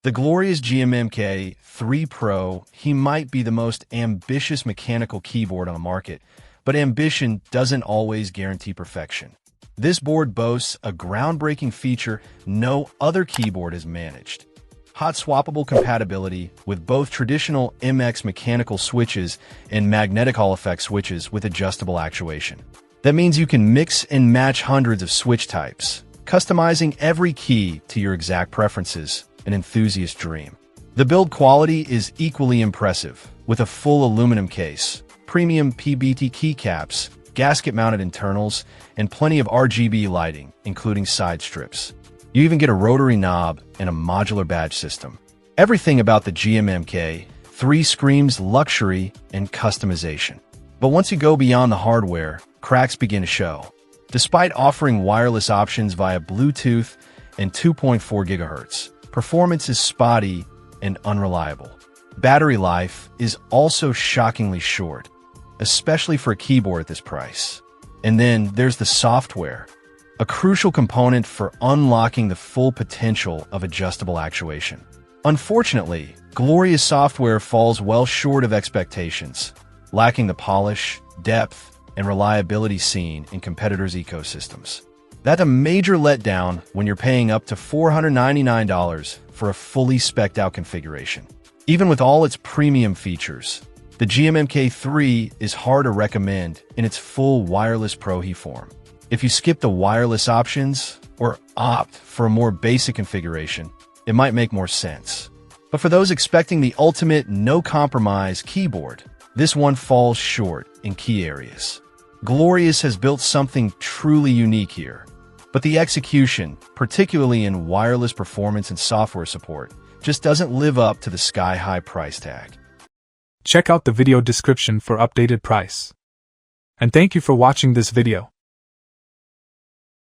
The glorious GMMK 3 Pro, he might be the most ambitious mechanical keyboard on the market, but ambition doesn't always guarantee perfection. This board boasts a groundbreaking feature no other keyboard has managed: hot swappable compatibility with both traditional MX mechanical switches and magnetic Hall effect switches with adjustable actuation. That means you can mix and match hundreds of switch types, customizing every key to your exact preferences, an enthusiast dream. The build quality is equally impressive, with a full aluminum case, premium PBT keycaps, gasket-mounted internals, and plenty of RGB lighting, including side strips. You even get a rotary knob and a modular badge system. Everything about the GMMK 3 screams luxury and customization. But once you go beyond the hardware, cracks begin to show. Despite offering wireless options via Bluetooth and 2.4 GHz, performance is spotty and unreliable. Battery life is also shockingly short, especially for a keyboard at this price. And then there's the software, a crucial component for unlocking the full potential of adjustable actuation. Unfortunately, glorious software falls well short of expectations, lacking the polish, depth, and reliability seen in competitors' ecosystems. That's a major letdown when you're paying up to $499 for a fully spec'd out configuration. Even with all its premium features, the GMMK 3 is hard to recommend in its full wireless Pro form. If you skip the wireless options or opt for a more basic configuration, it might make more sense. But for those expecting the ultimate no-compromise keyboard, this one falls short in key areas. Glorious has built something truly unique here, but the execution, particularly in wireless performance and software support, just doesn't live up to the sky-high price tag. Check out the video description for updated price. And thank you for watching this video.